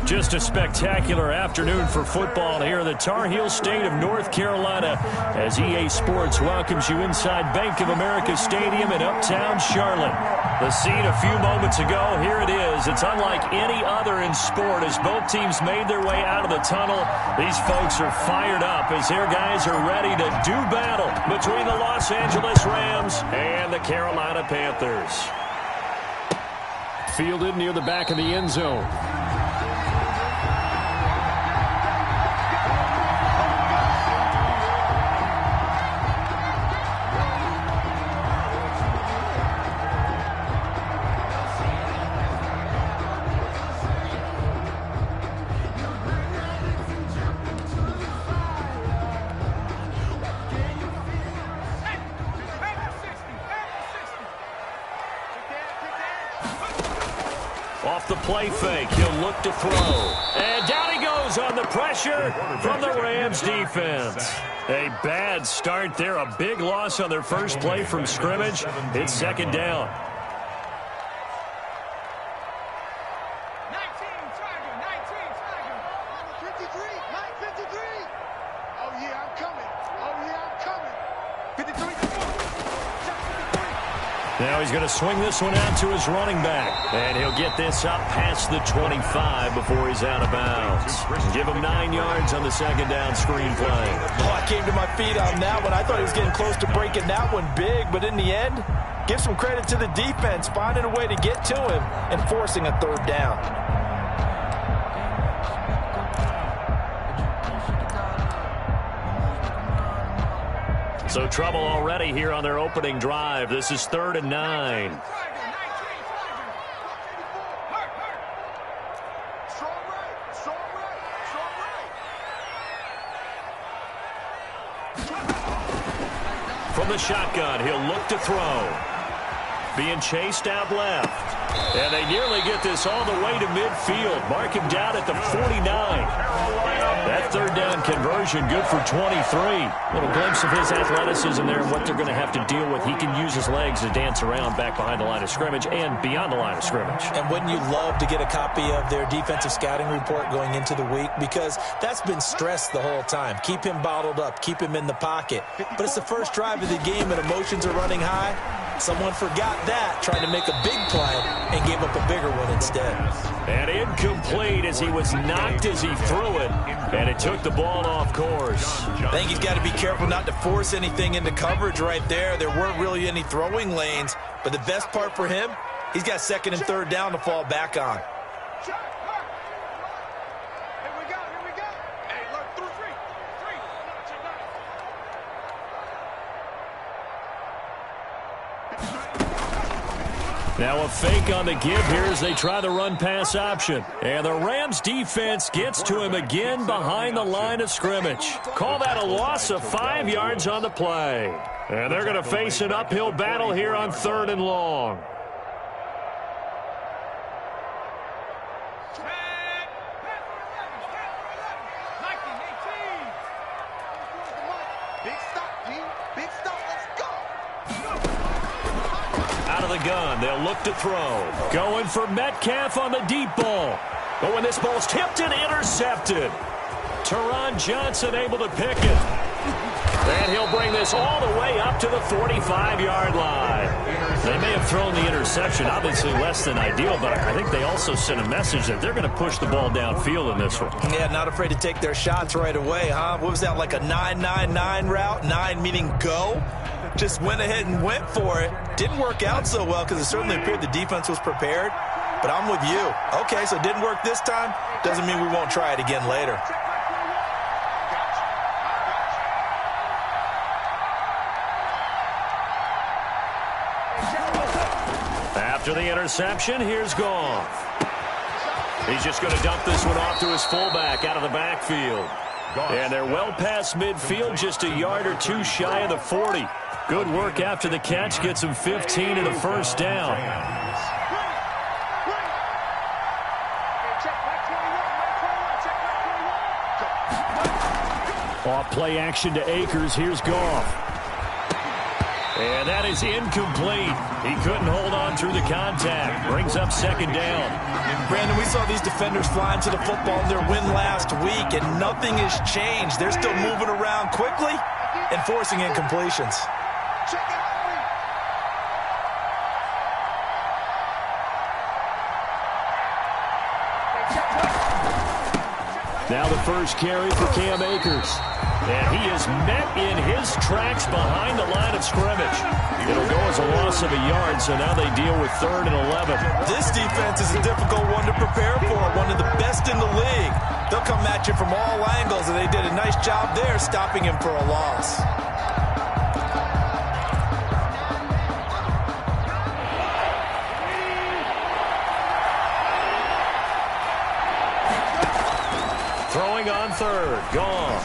Just a spectacular afternoon for football here in the Tar Heel state of North Carolina as EA Sports welcomes you inside Bank of America Stadium in uptown Charlotte. The scene a few moments ago, here it is. It's unlike any other in sport as both teams made their way out of the tunnel. These folks are fired up as their guys are ready to do battle between the Los Angeles Rams and the Carolina Panthers. Fielded near the back of the end zone. Off the play fake, he'll look to throw. And down he goes on the pressure from the Rams defense. A bad start there, a big loss on their first play from scrimmage. It's second down. 19, Tiger, 19, Tiger. 53, 953. Oh, yeah, I'm coming. Oh, yeah, I'm coming. 53. Now he's going to swing this one out to his running back. And he'll get this up past the 25 before he's out of bounds. Give him 9 yards on the second down screen play. Oh, I came to my feet on that one. I thought he was getting close to breaking that one big. But in the end, give some credit to the defense, finding a way to get to him and forcing a third down. So trouble already here on their opening drive. This is 3rd and 9. From the shotgun, he'll look to throw. Being chased out left. And they nearly get this all the way to midfield. Mark him down at the 49. That third down conversion good for 23. Little glimpse of his athleticism there and what they're going to have to deal with. He can use his legs to dance around back behind the line of scrimmage and beyond the line of scrimmage. And wouldn't you love to get a copy of their defensive scouting report going into the week? Because that's been stressed the whole time. Keep him bottled up. Keep him in the pocket. But it's the first drive of the game and emotions are running high. Someone forgot that, trying to make a big play, and gave up a bigger one instead. And incomplete as he was knocked as he threw it, and it took the ball off course. I think he's got to be careful not to force anything into coverage right there. There weren't really any throwing lanes, but the best part for him, he's got second and third down to fall back on. Now a fake on the give here as they try the run-pass option. And the Rams defense gets to him again behind the line of scrimmage. Call that a loss of 5 yards on the play. And they're going to face an uphill battle here on 3rd and long. Gun. They'll look to throw. Going for Metcalf on the deep ball. But when this ball's tipped and intercepted, Teron Johnson able to pick it. And he'll bring this all the way up to the 45-yard line. They may have thrown the interception, obviously less than ideal, but I think they also sent a message that they're going to push the ball downfield in this one. Yeah, not afraid to take their shots right away, huh? What was that, like a 9-9-9 route? 9 meaning go? Just went ahead and went for it. Didn't work out so well because it certainly appeared the defense was prepared. But I'm with you. Okay, so it didn't work this time. Doesn't mean we won't try it again later. After the interception, here's Goff. He's just going to dump this one off to his fullback out of the backfield. And they're well past midfield, just a yard or two shy of the 40. Good work after the catch, gets him 15 and a first down. Off play action to Akers. Here's Goff. And that is incomplete. He couldn't hold on through the contact. Brings up second down. Brandon, we saw these defenders flying to the football in their win last week, and nothing has changed. They're still moving around quickly and forcing incompletions. Now the first carry for Cam Akers. And he is met in his tracks behind the line of scrimmage. It'll go as a loss of a yard, so now they deal with 3rd and 11. This defense is a difficult one to prepare for, one of the best in the league. They'll come at you from all angles, and they did a nice job there stopping him for a loss. Throwing on 3rd. Gone.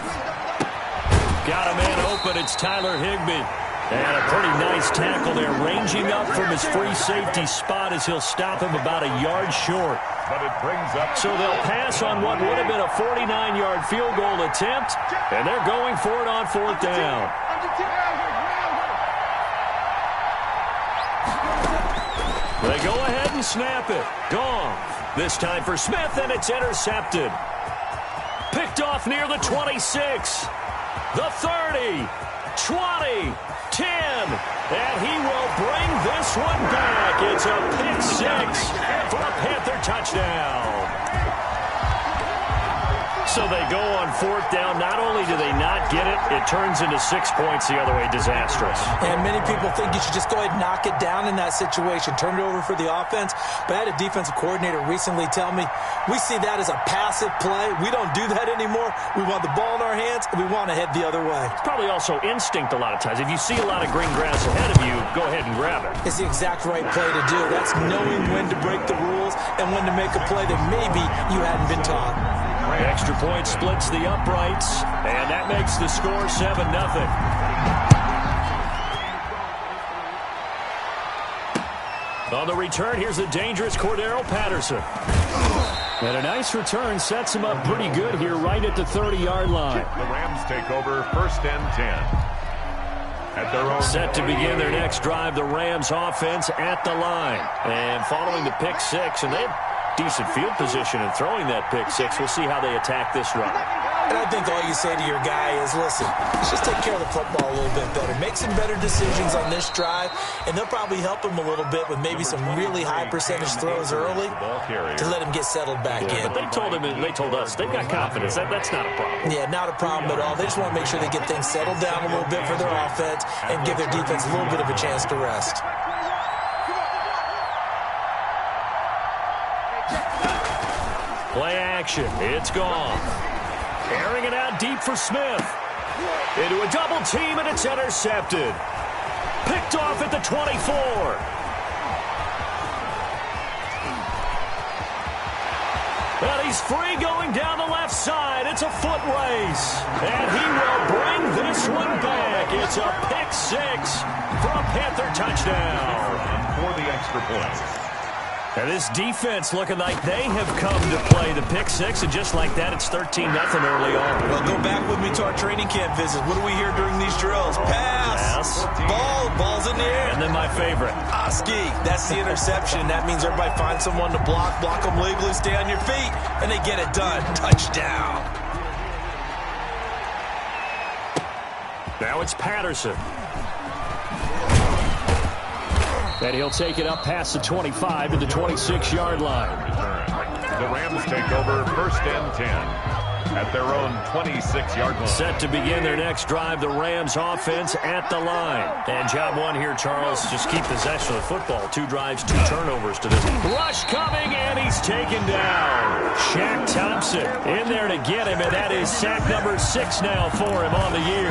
Got a man open. It's Tyler Higbee. And a pretty nice tackle there, ranging up from his free safety spot as he'll stop him about a yard short. But it brings up. So they'll pass on what would have been a 49-yard field goal attempt, and they're going for it on 4th down. They go ahead and snap it. Gone. This time for Smith, and it's intercepted. Picked off near the 26. The 30, 20, 10, and he will bring this one back. It's a pick 6 for a Panther touchdown. So they go on 4th down. Not only do they not get it, it turns into 6 points the other way. Disastrous. And many people think you should just go ahead and knock it down in that situation. Turn it over for the offense. But I had a defensive coordinator recently tell me, we see that as a passive play. We don't do that anymore. We want the ball in our hands, and we want to head the other way. It's probably also instinct a lot of times. If you see a lot of green grass ahead of you, go ahead and grab it. It's the exact right play to do. That's knowing when to break the rules and when to make a play that maybe you hadn't been taught. Extra point splits the uprights, and that makes the score 7-0. On the return, here's the dangerous Cordero Patterson. And a nice return sets him up pretty good here right at the 30-yard line. The Rams take over 1st and 10. At their own. Set to begin their next drive, the Rams offense at the line. And following the pick 6, and they have decent field position in throwing that pick 6. We'll see how they attack this run. And I think all you say to your guy is, listen, let's just take care of the football a little bit better. Make some better decisions on this drive, and they'll probably help him a little bit with maybe some really high percentage throws early to let him get settled back in. But they told us they've got confidence. That's not a problem. Yeah, not a problem at all. They just want to make sure they get things settled down a little bit for their offense and give their defense a little bit of a chance to rest. Play action. It's gone. Airing it out deep for Smith. Into a double team, and it's intercepted. Picked off at the 24. And he's free going down the left side. It's a foot race. And he will bring this one back. It's a pick 6 for a Panther touchdown. For the extra point. And this defense looking like they have come to play the pick 6, and just like that, it's 13-0 early on. Well, go back with me to our training camp visit. What do we hear during these drills? Pass. Ball's in the air. And then my favorite. Oski. That's the interception. That means everybody finds someone to block them legally, stay on your feet, and they get it done. Touchdown. Now it's Patterson. And he'll take it up past the 25 to the 26-yard line. The Rams take over 1st and 10 at their own 26-yard line. Set to begin their next drive, the Rams offense at the line. And job one here, Charles, just keep possession of the football. 2 drives, 2 turnovers to this. Rush coming, and he's taken down. Shaq Thompson in there to get him, and that is sack number 6 now for him on the year.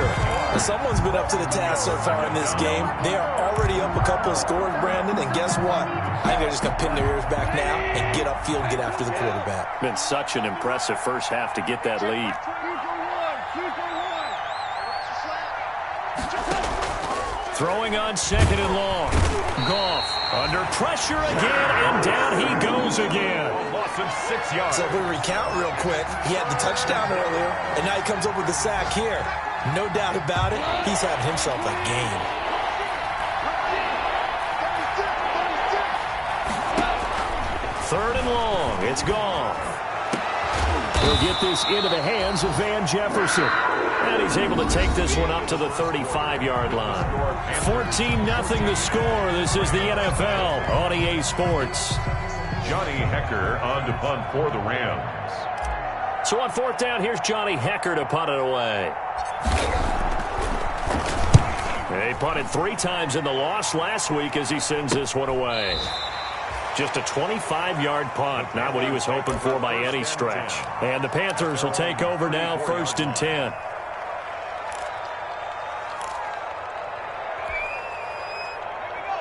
Someone's been up to the task so far in this game. They are already up a couple of scores, Brandon, and guess what? I think they're just going to pin their ears back now and get upfield and get after the quarterback. Been such an impressive first half to get that lead. Throwing on 2nd and long. Goff under pressure again, and down he goes again. Loss of 6 yards. So if we recount real quick, he had the touchdown earlier, and now he comes up with the sack here. No doubt about it, he's having himself a game. 3rd and long. It's Goff. He'll get this into the hands of Van Jefferson. And he's able to take this one up to the 35-yard line. 14-0 the score. This is the NFL on EA Sports. Johnny Hecker on to punt for the Rams. So on 4th down, here's Johnny Hecker to punt it away. He punted 3 times in the loss last week as he sends this one away. Just a 25-yard punt, not what he was hoping for by any stretch. And the Panthers will take over now, 1st and 10.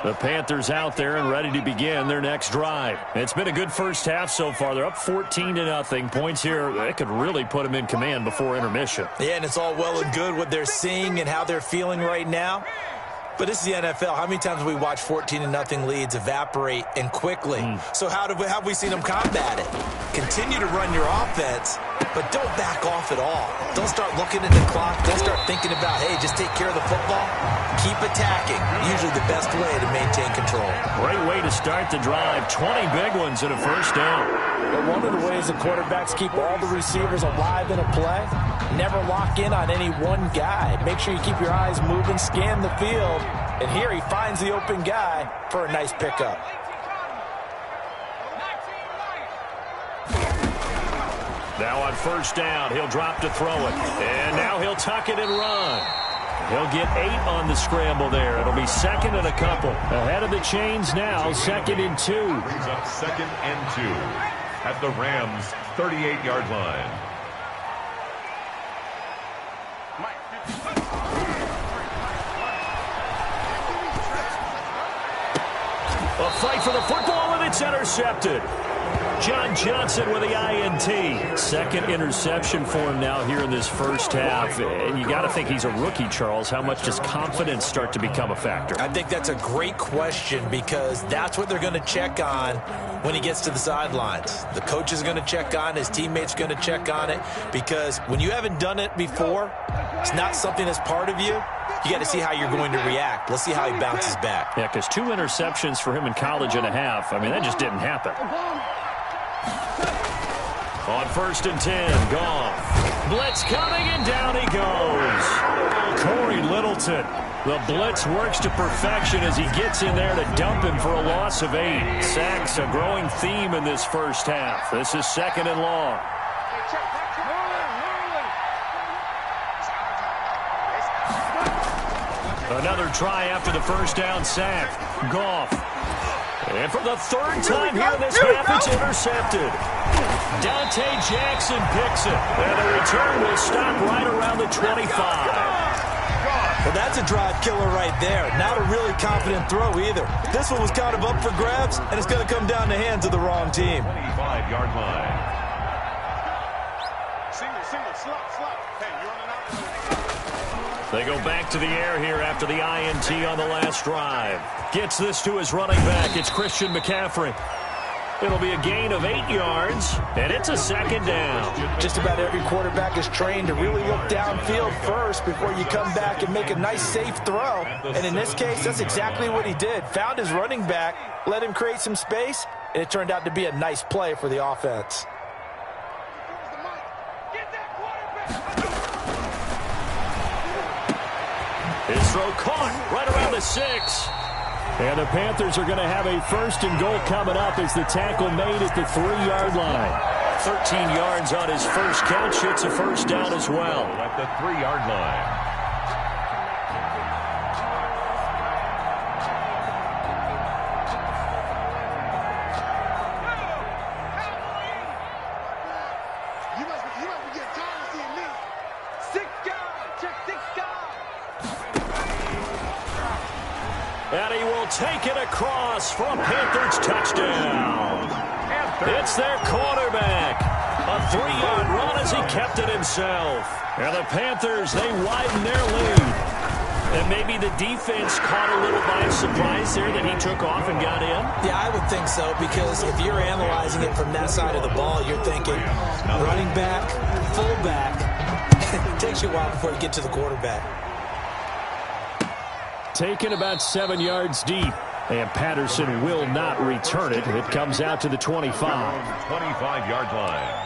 The Panthers out there and ready to begin their next drive. It's been a good first half so far. They're up 14-0. Points here, that could really put them in command before intermission. Yeah, and it's all well and good what they're seeing and how they're feeling right now. But this is the NFL. How many times have we watched 14-0 leads evaporate and quickly? So how have we seen them combat it? Continue to run your offense, but don't back off at all. Don't start looking at the clock. Don't start thinking about, hey, just take care of the football. Keep attacking. Usually the best way to maintain control. Great way to start the drive. 20 big ones and a 1st down. But one of the ways the quarterbacks keep all the receivers alive in a play, never lock in on any one guy. Make sure you keep your eyes moving, scan the field. And here he finds the open guy for a nice pickup. Now on 1st down, he'll drop to throw it. And now he'll tuck it and run. He'll get 8 on the scramble there. It'll be 2nd and a couple. Ahead of the chains now, 2nd and 2. Brings up 2nd and 2 at the Rams' 38-yard line. A fight for the football, and it's intercepted. John Johnson with the INT. 2nd interception for him now here in this first half. And you got to think he's a rookie, Charles. How much does confidence start to become a factor? I think that's a great question because that's what they're going to check on when he gets to the sidelines. The coach is going to check on it. His teammates are going to check on it because when you haven't done it before, it's not something that's part of you. You got to see how you're going to react. Let's see how he bounces back. Yeah, because 2 interceptions for him in college and a half. I mean, that just didn't happen. On 1st and 10, Goff. Blitz coming, and down he goes. Corey Littleton. The blitz works to perfection as he gets in there to dump him for a loss of 8. Sacks, a growing theme in this first half. This is 2nd and long. Another try after the 1st down sack. Goff. And for the 3rd time here in this half, it's intercepted. Dante Jackson picks it. And the return will stop right around the 25. Well, that's a drive killer right there. Not a really confident throw either. This one was kind of up for grabs, and it's going to come down the hands of the wrong team. 25-yard line. Single, slot. Hey, you're running out. They go back to the air here after the INT on the last drive. Gets this to his running back. It's Christian McCaffrey. It'll be a gain of 8 yards, and it's a 2nd down. Just about every quarterback is trained to really look downfield first before you come back and make a nice, safe throw. And in this case, that's exactly what he did. Found his running back, let him create some space, and it turned out to be a nice play for the offense. His throw caught right around the 6. And the Panthers are going to have a 1st and goal coming up as the tackle made at the 3-yard line. 13 yards on his first catch. It's a 1st down as well. At the 3-yard line. And he will take it across for a Panthers touchdown. It's their quarterback. A 3-yard run as he kept it himself. And the Panthers, they widen their lead. And maybe the defense caught a little by surprise there that he took off and got in. Yeah, I would think so, because if you're analyzing it from that side of the ball, you're thinking running back, fullback. It takes you a while before you get to the quarterback. Taken about 7 yards deep. And Patterson will not return it. It comes out to the 25. 25-yard line.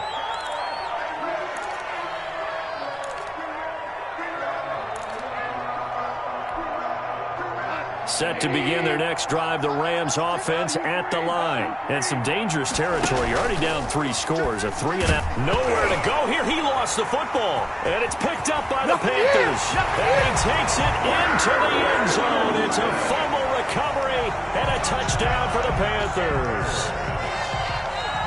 Set to begin their next drive, the Rams offense at the line. And some dangerous territory. You're already down 3 scores, a 3-and-out. Nowhere to go here. He lost the football. And it's picked up by the Panthers. And he takes it into the end zone. It's a fumble recovery and a touchdown for the Panthers.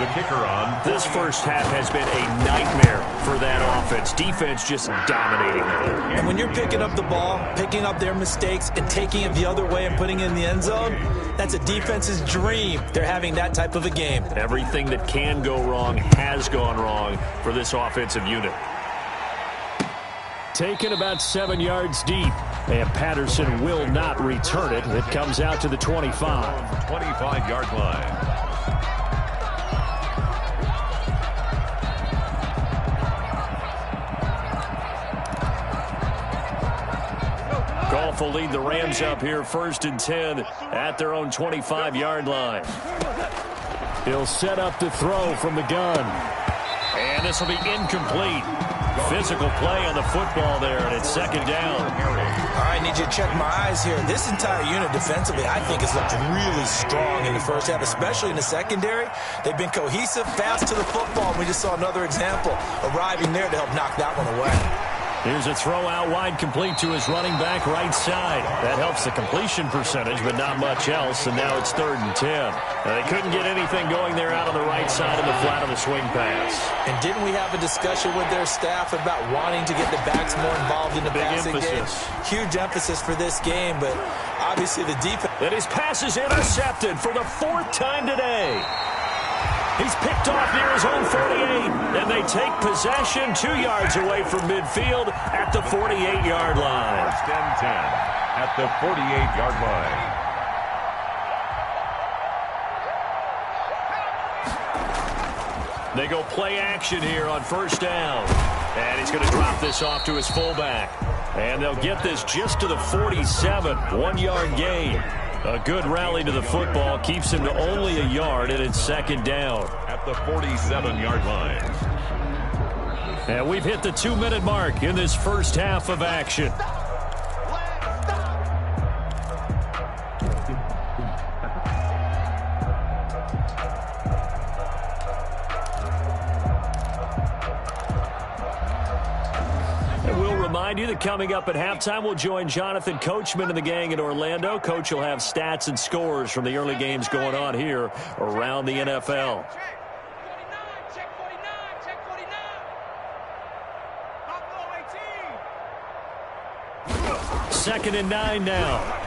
The kicker on. This first half has been a nightmare for that offense. Defense just dominating them. And when you're picking up the ball, picking up their mistakes, and taking it the other way and putting it in the end zone, that's a defense's dream. They're having that type of a game. Everything that can go wrong has gone wrong for this offensive unit. Taken about 7 yards deep. And Patterson will not return it. It comes out to the 25. 25-yard line. Goff will lead the Rams up here 1st and 10 at their own 25-yard line. He'll set up to throw from the gun. And this will be incomplete. Physical play on the football there, and it's 2nd down. All right, I need you to check my eyes here. This entire unit defensively, I think, has looked really strong in the first half, especially in the secondary. They've been cohesive, fast to the football. We just saw another example arriving there to help knock that one away. Here's a throw out wide, complete to his running back right side. That helps the completion percentage, but not much else, and now it's 3rd and 10. Now, they couldn't get anything going there out on the right side of the flat of the swing pass. And didn't we have a discussion with their staff about wanting to get the backs more involved in the passing game? Huge emphasis for this game, but obviously the defense. And his pass is intercepted for the 4th time today. He's picked off near his own 48, and they take possession 2 yards away from midfield at the 48-yard line. 1st and 10 at the 48-yard line. They go play action here on 1st down. And he's going to drop this off to his fullback. And they'll get this just to the 47, 1-yard gain. A good rally to the football keeps him to only a yard, and it's 2nd down. At the 47-yard line. And we've hit the 2-minute mark in this first half of action. Remind you that coming up at halftime, we'll join Jonathan Coachman and the gang in Orlando. Coach will have stats and scores from the early games going on here around the NFL. Check 49. 2nd and 9 now.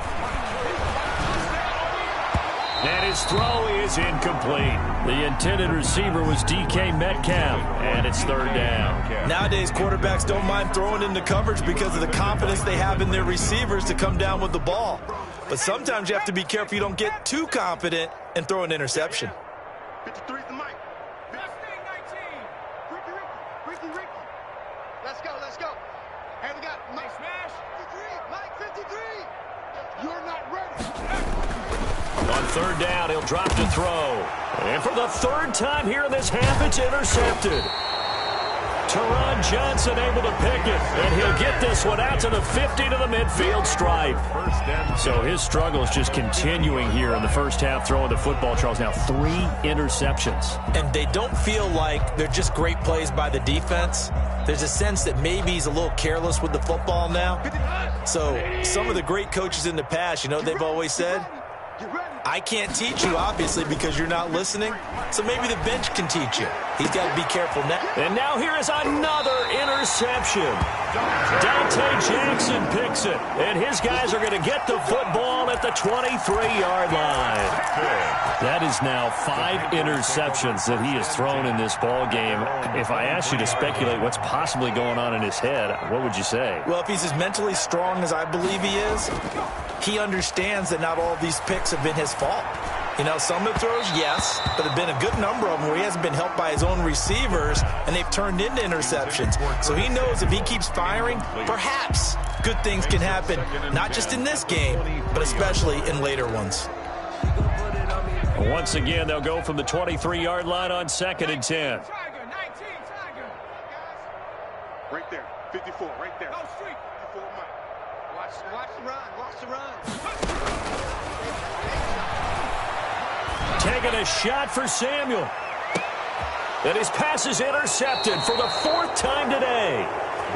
And his throw is incomplete. The intended receiver was DK Metcalf, and it's 3rd down. Nowadays, quarterbacks don't mind throwing into coverage because of the confidence they have in their receivers to come down with the ball. But sometimes you have to be careful you don't get too confident and throw an interception. 53 the mic. 19. Ricky. Let's go. And we got Mike Smash. 53. You're not ready. On 3rd down, he'll drop to throw. And for the 3rd time here in this half, it's intercepted. Teron Johnson able to pick it, and he'll get this one out to the 50 to the midfield stripe. So his struggle is just continuing here in the first half, throwing the football. Charles, now 3 interceptions. And they don't feel like they're just great plays by the defense. There's a sense that maybe he's a little careless with the football now. So some of the great coaches in the past, you know, they've always said, I can't teach you, obviously, because you're not listening. So maybe the bench can teach you. He's got to be careful now. And now here is another interception. Dante Jackson picks it. And his guys are going to get the football at the 23-yard line. That is now 5 interceptions that he has thrown in this ball game. If I asked you to speculate what's possibly going on in his head, what would you say? Well, if he's as mentally strong as I believe he is, he understands that not all of these picks have been his fault. You know, some of the throws, yes, but there have been a good number of them where he hasn't been helped by his own receivers, and they've turned into interceptions. So he knows if he keeps firing, perhaps good things can happen, not just in this game, but especially in later ones. Once again, they'll go from the 23-yard line on 2nd and 10. Right there. 54, right there. 54 Mike. Watch the run. Watch the run. Taking a shot for Samuel. And his pass is intercepted for the 4th time today.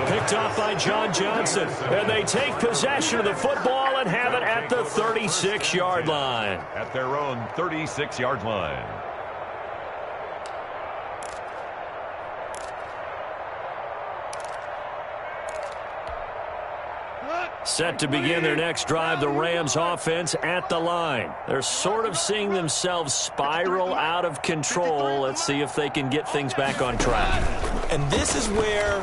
Picked off by John Johnson. And they take possession of the football and have it at the 36-yard line. At their own 36-yard line. Set to begin their next drive, the Rams offense at the line. They're sort of seeing themselves spiral out of control. Let's see if they can get things back on track. And this is where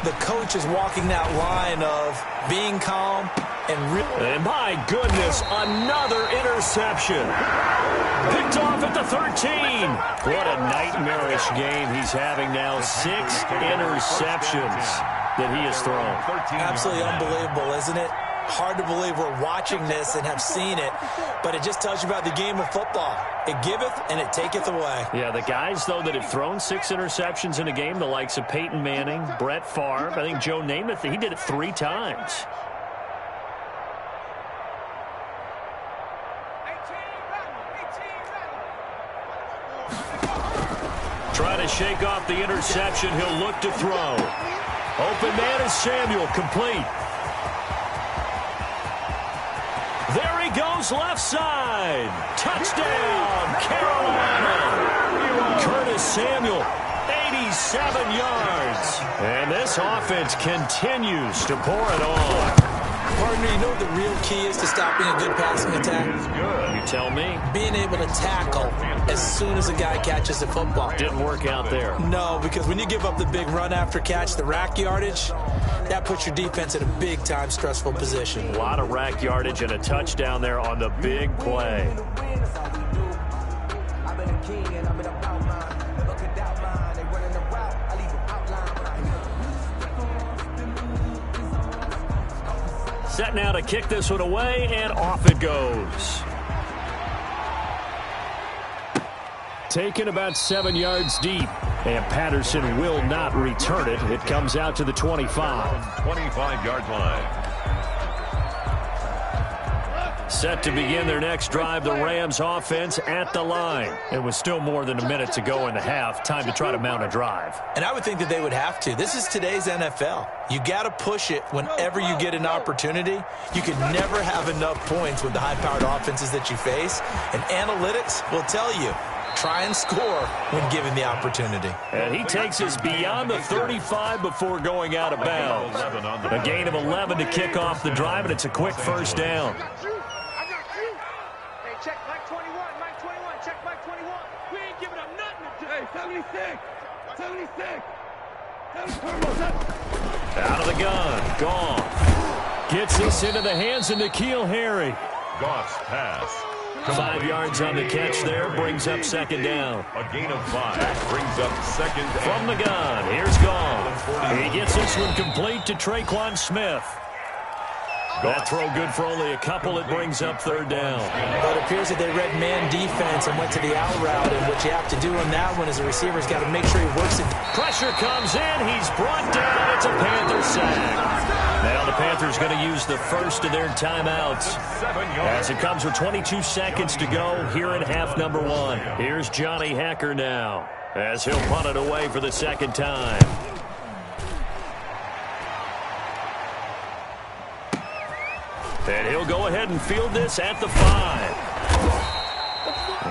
the coach is walking that line of being calm and my goodness, another interception. Picked off at the 13. What a nightmarish game he's having now. 6 interceptions that he has thrown. Absolutely unbelievable, isn't it? Hard to believe we're watching this and have seen it, but it just tells you about the game of football. It giveth and it taketh away. Yeah, the guys, though, that have thrown 6 interceptions in a game, the likes of Peyton Manning, Brett Favre, I think Joe Namath, he did it 3 times. Trying to shake off the interception. He'll look to throw. Open man is Samuel, complete. There he goes, left side. Touchdown, Carolina. Curtis Samuel, 87 yards. And this offense continues to pour it on. Partner, you know what the real key is to stopping a good passing attack? You tell me. Being able to tackle as soon as a guy catches the football. Didn't work out there. No, because when you give up the big run after catch, the rack yardage, that puts your defense in a big-time stressful position. A lot of rack yardage and a touchdown there on the big play. Set now to kick this one away, and off it goes. Taken about 7 yards deep, and Patterson will not return it. It comes out to the 25. 25-yard line. Set to begin their next drive, the Rams offense at the line. And with still more than a minute to go in the half, time to try to mount a drive. And I would think that they would have to. This is today's NFL. You got to push it whenever you get an opportunity. You can never have enough points with the high-powered offenses that you face. And analytics will tell you, try and score when given the opportunity. And he takes us beyond the 35 before going out of bounds. A gain of 11 to kick off the drive, and it's a quick first down. Check Mike 21, Mike 21, check Mike 21. We ain't giving up nothing. Hey, 76, 76. Out of the gun, Goff. Gets this into the hands of N'Keal Harry. Goff's pass. 5 yards on the catch there, brings up second down. A gain of 5 brings up second. From the gun, here's Goff. He gets this one complete to Traquan Smith. That throw good for only a couple. It brings up third down. But it appears that they read man defense and went to the out route. And what you have to do on that one is the receiver's got to make sure he works it. Pressure comes in. He's brought down. It's a Panther sack. Now the Panthers going to use the first of their timeouts as it comes with 22 seconds to go here in half number 1. Here's Johnny Hacker now as he'll punt it away for the second time. And he'll go ahead and field this at the 5.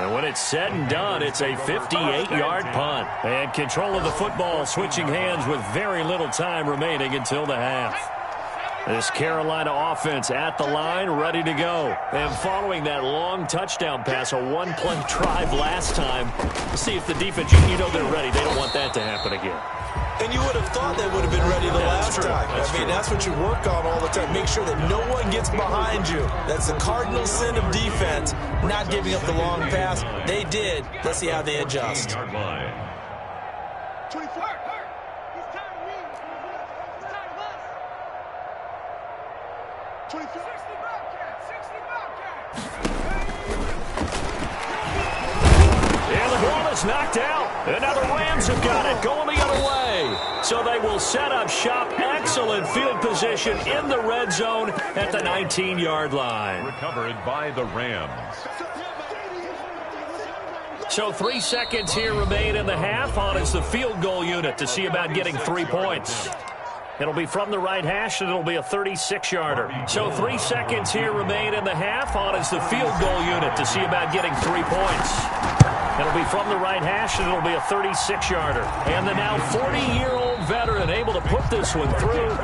And when it's said and done, it's a 58-yard punt. And control of the football switching hands with very little time remaining until the half. This Carolina offense at the line, ready to go. And following that long touchdown pass, a one-play drive last time, we'll see if the defense, you know they're ready. They don't want that to happen again. And you would have thought they would have been ready the last time. I mean, that's what you work on all the time. Make sure that no one gets behind you. That's the cardinal sin of defense, not giving up the long pass. They did. Let's see how they adjust. 24. He's time to win. He's time to us. 24. 60 Bobcats. 60 Bobcats. was knocked out. And now the Rams have got it, going the other way. So they will set up shop. Excellent field position in the red zone at the 19-yard line. Recovered by the Rams. So 3 seconds here remain in the half. On is the field goal unit to see about getting 3 points. It'll be from the right hash, and it'll be a 36-yarder. So 3 seconds here remain in the half. On is the field goal unit to see about getting 3 points. It'll be from the right hash, and it'll be a 36-yarder. And the now 40-year-old veteran able to put this one through.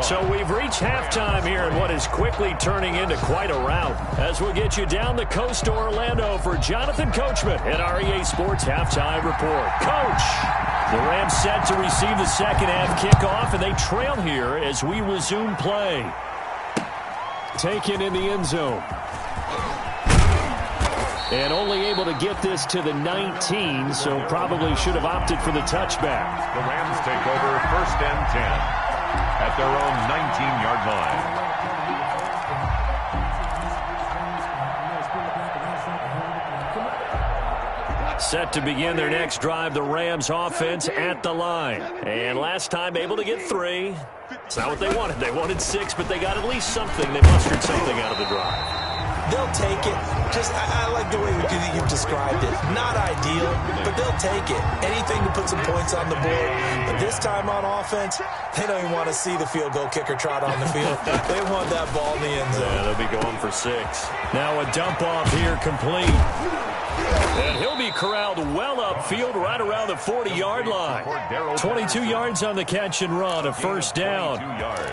So we've reached halftime here in what is quickly turning into quite a rout. As we'll get you down the coast to Orlando for Jonathan Coachman at our EA Sports Halftime Report. Coach! The Rams set to receive the second half kickoff, and they trail here as we resume play. Taken in the end zone. And only able to get this to the 19, so probably should have opted for the touchback. The Rams take over 1st and 10 at their own 19-yard line. Set to begin their next drive, the Rams offense at the line. And last time able to get 3. It's not what they wanted. They wanted 6, but they got at least something. They mustered something out of the drive. They'll take it. I like the way you've described it. Not ideal, but they'll take it. Anything to put some points on the board. But this time on offense, they don't even want to see the field goal kicker trot on the field. They want that ball in the end zone. Yeah, they'll be going for 6. Now a dump off here complete. And he'll be corralled well upfield right around the 40-yard line. 22 yards on the catch and run, a first down.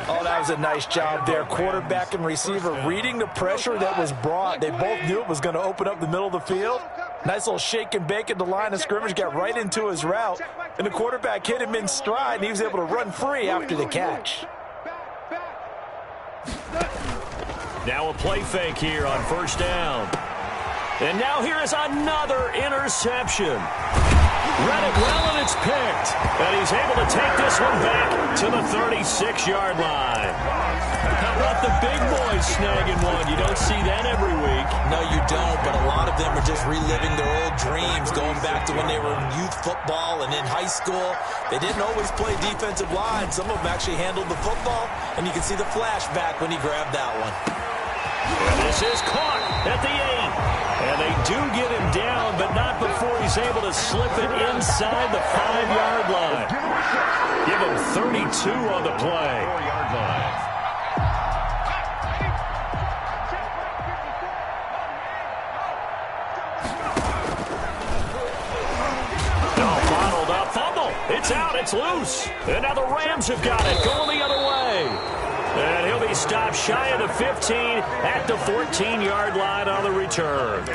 Oh, that was a nice job there. Quarterback and receiver reading the pressure that was brought. They both knew it was going to open up the middle of the field. Nice little shake and bake at the line of scrimmage, got right into his route. And the quarterback hit him in stride, and he was able to run free after the catch. Now a play fake here on first down. And now here is another interception. Read it well, and it's picked. And he's able to take this one back to the 36-yard line. How about the big boys snagging one? You don't see that every week. No, you don't, but a lot of them are just reliving their old dreams, going back to when they were in youth football and in high school. They didn't always play defensive line. Some of them actually handled the football, and you can see the flashback when he grabbed that one. And this is caught at the 8. And they do get him down, but not before he's able to slip it inside the 5-yard line. Give him 32 on the play. 4-yard line. Bottled up, fumble. It's out, it's loose. And now the Rams have got it, going the other way. And he'll be stopped shy of the 15 at the 14-yard line on the return.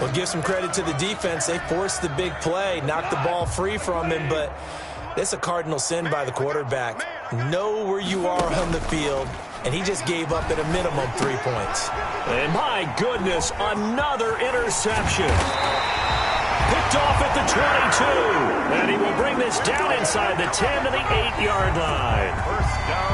Well, give some credit to the defense. They forced the big play, knocked the ball free from him, but it's a cardinal sin by the quarterback. Know where you are on the field, and he just gave up at a minimum 3 points. And my goodness, another interception. Picked off at the 22. And he will bring this down inside the 10 to the 8-yard line.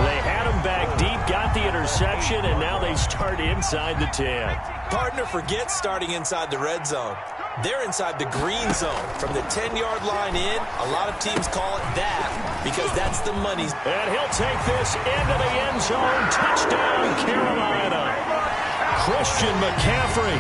They had him back deep, got the interception, and now they start inside the 10. Partner forgets starting inside the red zone. They're inside the green zone. From the 10-yard line in, a lot of teams call it that because that's the money. And he'll take this into the end zone. Touchdown, Carolina. Christian McCaffrey,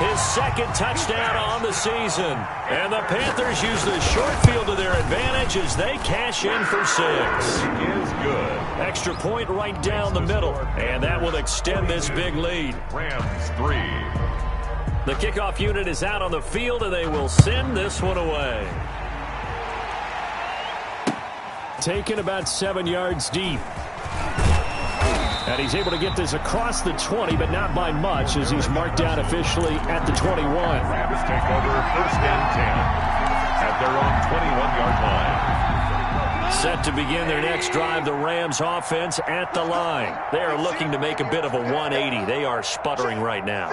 his second touchdown on the season. And the Panthers use the short field to their advantage as they cash in for 6. Is good. Extra point right down the middle, and that will extend this big lead. Rams 3. The kickoff unit is out on the field, and they will send this one away. Taken about 7 yards deep. And he's able to get this across the 20, but not by much, as he's marked out officially at the 21. Rams take over 1st and 10 at their own 21-yard line. Set to begin their next drive, the Rams offense at the line. They are looking to make a bit of a 180. They are sputtering right now.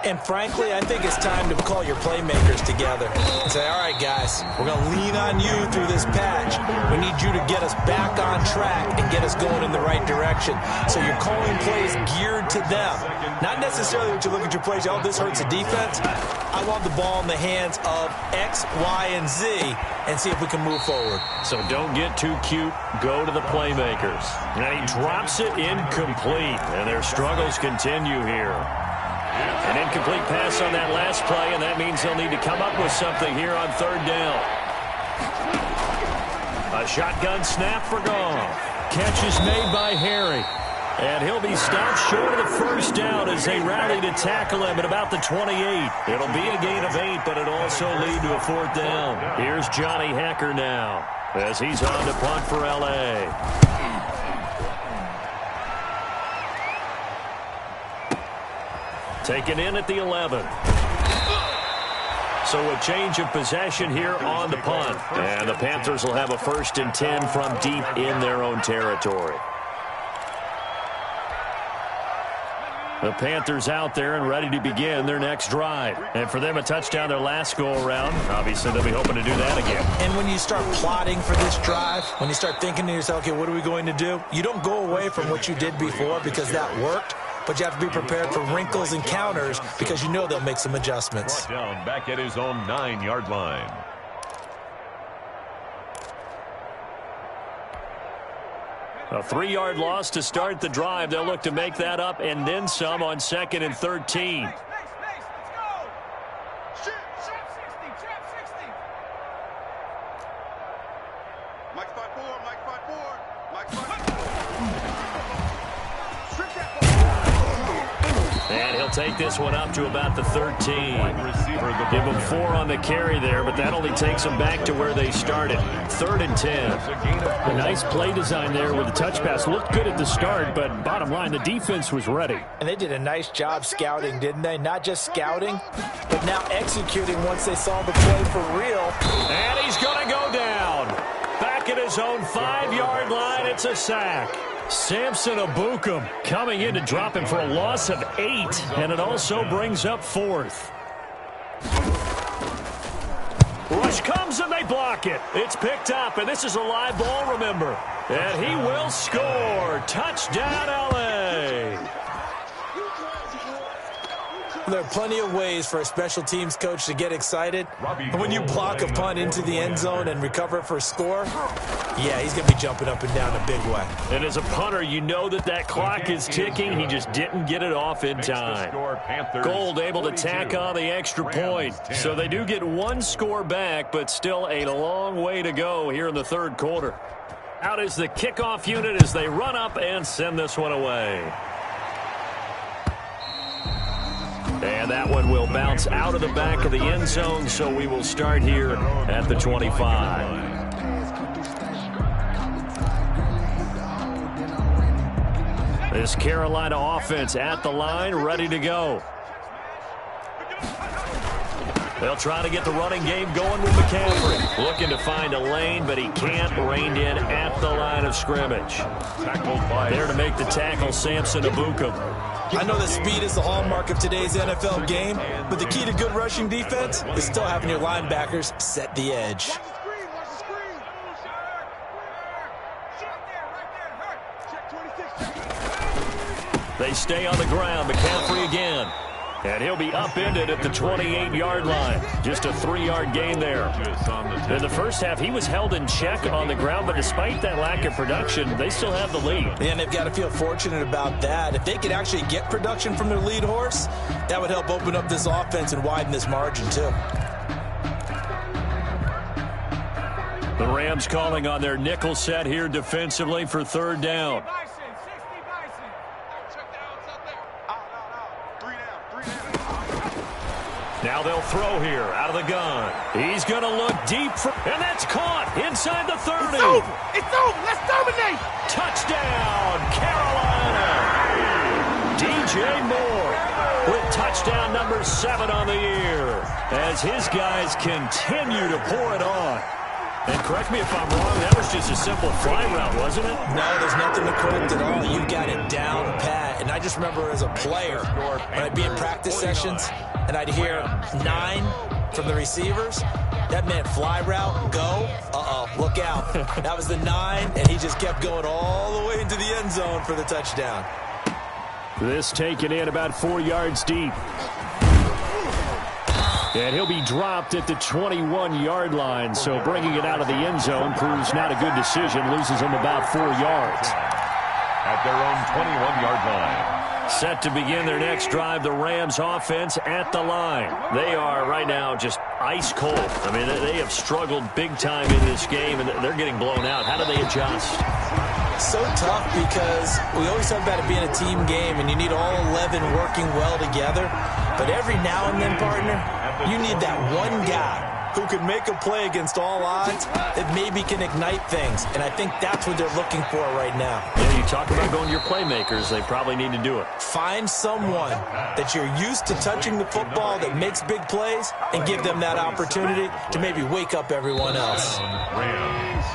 And frankly, I think it's time to call your playmakers together and say, all right, guys, we're going to lean on you through this patch. We need you to get us back on track and get us going in the right direction. So you're calling plays geared to them. Not necessarily when you look at your plays, oh, this hurts the defense. I want the ball in the hands of X, Y, and Z and see if we can move forward. So don't get too cute. Go to the playmakers. And he drops it incomplete. And their struggles continue here. An incomplete pass on that last play, and that means they'll need to come up with something here on third down. A shotgun snap for Goff. Catch is made by Harry. And he'll be stopped short of the first down as they rally to tackle him at about the 28. It'll be a gain of 8, but it'll also lead to a fourth down. Here's Johnny Hacker now as he's on to punt for L.A. Taken in at the 11. So a change of possession here on the punt. And the Panthers will have a 1st and 10 from deep in their own territory. The Panthers out there and ready to begin their next drive. And for them, a touchdown their last go-around. Obviously, they'll be hoping to do that again. And when you start plotting for this drive, when you start thinking to yourself, okay, what are we going to do? You don't go away from what you did before because that worked. But you have to be prepared for wrinkles and counters because you know they'll make some adjustments. Brought down back at his own 9-yard line. A 3-yard loss to start the drive. They'll look to make that up and then some on 2nd and 13. And he'll take this one up to about the 13. Give him 4 on the carry there, but that only takes them back to where they started. 3rd and 10. A nice play design there with the touch pass. Looked good at the start, but bottom line, the defense was ready. And they did a nice job scouting, didn't they? Not just scouting, but now executing once they saw the play for real. And he's going to go down. Back at his own 5-yard line, it's a sack. Samson Abukum coming in to drop him for a loss of 8, and it also brings up 4th. Rush comes and they block it. It's picked up, and this is a live ball, remember. And he will score. Touchdown, L.A. There are plenty of ways for a special teams coach to get excited. But when you block a punt into the end zone and recover for a score, yeah, he's going to be jumping up and down a big way. And as a punter, you know that clock is ticking. He just didn't get it off in time. Gold able to tack on the extra point. So they do get 1 score back, but still a long way to go here in the 3rd quarter. Out is the kickoff unit as they run up and send this one away. And that one will bounce out of the back of the end zone, so we will start here at the 25. This Carolina offense at the line, ready to go. They'll try to get the running game going with McCaffrey. Looking to find a lane, but he can't. Reined in at the line of scrimmage. There to make the tackle, Samson Abukum. I know that speed is the hallmark of today's NFL game, but the key to good rushing defense is still having your linebackers set the edge. They stay on the ground. McCaffrey again. And he'll be upended at the 28-yard line. Just a 3-yard gain there. In the first half, he was held in check on the ground, but despite that lack of production, they still have the lead. And they've got to feel fortunate about that. If they could actually get production from their lead horse, that would help open up this offense and widen this margin, too. The Rams calling on their nickel set here defensively for 3rd down. Now they'll throw here out of the gun. He's going to look deep, and that's caught inside the 30. It's over. It's over. Let's dominate. Touchdown, Carolina. DJ Moore with touchdown number 7 on the year as his guys continue to pour it on. And correct me if I'm wrong, that was just a simple fly route, wasn't it? No, there's nothing to correct at all. You got it down pat. And I just remember as a player, when I'd be in practice sessions, and I'd hear 9 from the receivers, that meant fly route, go, look out. That was the 9, and he just kept going all the way into the end zone for the touchdown. This taken in about 4 yards deep. And he'll be dropped at the 21-yard line, so bringing it out of the end zone proves not a good decision, loses him about 4 yards. At their own 21-yard line. Set to begin their next drive, the Rams offense at the line. They are right now just ice cold. I mean, they have struggled big time in this game, and they're getting blown out. How do they adjust? So tough because we always talk about it being a team game, and you need all 11 working well together. But every now and then, partner, you need that one guy who can make a play against all odds that maybe can ignite things. And I think that's what they're looking for right now. Yeah, you talk about going to your playmakers. They probably need to do it. Find someone that you're used to touching the football that makes big plays and give them that opportunity to maybe wake up everyone else. Rams.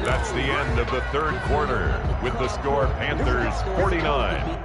That's the end of the third quarter with the score Panthers 49,